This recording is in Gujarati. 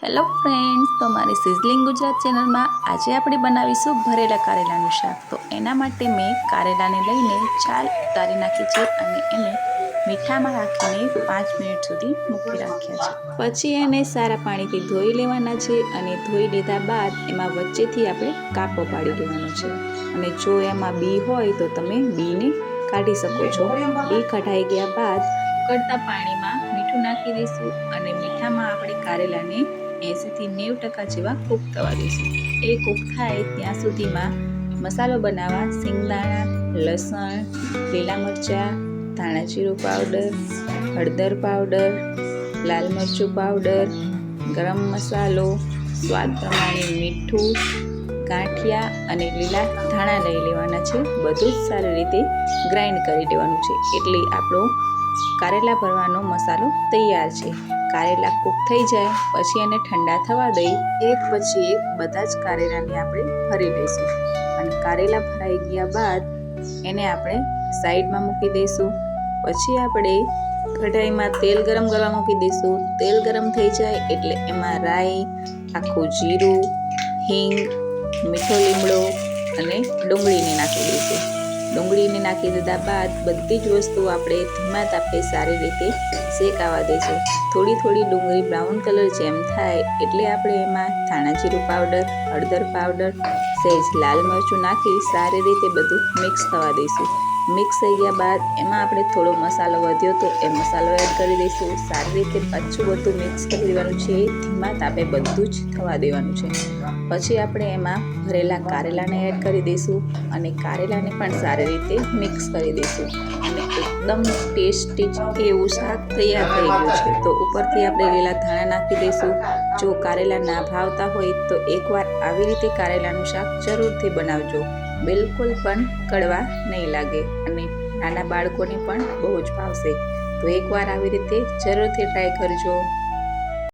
હેલો ફ્રેન્ડ્સ, તો મારી સિઝલિંગ ગુજરાત ચેનલમાં આજે આપણે બનાવીશું ભરેલા કારેલાનું શાક। તો એના માટે મેં કારેલાને લઈને છાલ ઉતારી નાખી છે અને એને મીઠામાં રાખીને 5 મિનિટ સુધી મૂકી રાખ્યા છે। પછી એને સારા પાણીથી ધોઈ લેવાના છે અને ધોઈ લીધા બાદ એમાં વચ્ચેથી આપણે કાપો પાડી લેવાનો છે અને જો એમાં બી હોય તો તમે બીને કાઢી શકો છો। બી કઢાઈ ગયા બાદ ઉકળતા પાણીમાં મીઠું નાખી દઈશું અને મીઠામાં આપણે કારેલાને 80 થી 90% જેવા કૂક થવા દઈશું। એ કૂક થાય ત્યાં સુધીમાં મસાલો બનાવવા સિંગદાણા, લસણ, લીલા મરચાં, ધાણા જીરું પાવડર, હળદર પાવડર, લાલ મરચું પાવડર, ગરમ મસાલો, સ્વાદ પ્રમાણે મીઠું, ગાંઠિયા અને લીલા ધાણા લઈ લેવાના છે। બધું જ સારી રીતે ગ્રાઇન્ડ કરી લેવાનું છે એટલે આપણો કારેલા ભરવાનો મસાલો તૈયાર છે। કારેલા કૂક થઈ જાય પછી એને ઠંડા થવા દઈ એક પછી એક બધા જ કારેલાને આપણે ભરી લઈશું અને કારેલા ભરાઈ ગયા બાદ એને આપણે સાઈડમાં મૂકી દઈશું। પછી આપણે કઢાઈમાં તેલ ગરમ કરવા મૂકી દઈશું। તેલ ગરમ થઈ જાય એટલે એમાં રાઈ, આખું જીરું, હિંગ, મીઠો લીમડો અને ડુંગળીને નાખી દઈશું। ડુંગળીને નાખી દીધા બાદ બધી જ વસ્તુ આપણે ધીમા તાપે સારી રીતે શેકાવા દઈશું। થોડી થોડી ડુંગળી બ્રાઉન કલર જેમ થાય એટલે આપણે એમાં ધાણા જીરું પાવડર, હળદર પાવડર, સહેજ લાલ મરચું નાખી સારી રીતે બધું મિક્સ થવા દઈશું। મિક્સ થઈ ગયા બાદ એમાં આપણે થોડો મસાલો વધ્યો તો એ મસાલો એડ કરી દઈશું। સારી રીતે પાછું બધું મિક્સ કરી દેવાનું છે, ધીમા તાપે બધું જ થવા દેવાનું છે। પછી આપણે એમાં ભરેલા કારેલાને એડ કરી દઈશું અને કારેલાને પણ સારી રીતે મિક્સ કરી દઈશું અને એકદમ ટેસ્ટી એવું શાક તૈયાર થઈ ગયું છે। તો ઉપરથી આપણે લીલા ધાણા નાખી દઈશું। જો કારેલા ના ભાવતા હોય તો એકવાર આવી રીતે કારેલાનું શાક જરૂરથી બનાવજો, બિલકુલ પણ કડવા નહીં લાગે અને નાના બાળકોને પણ બહુ જ ભાવશે। તો એકવાર આવી રીતે જરૂરથી ટ્રાય કરજો।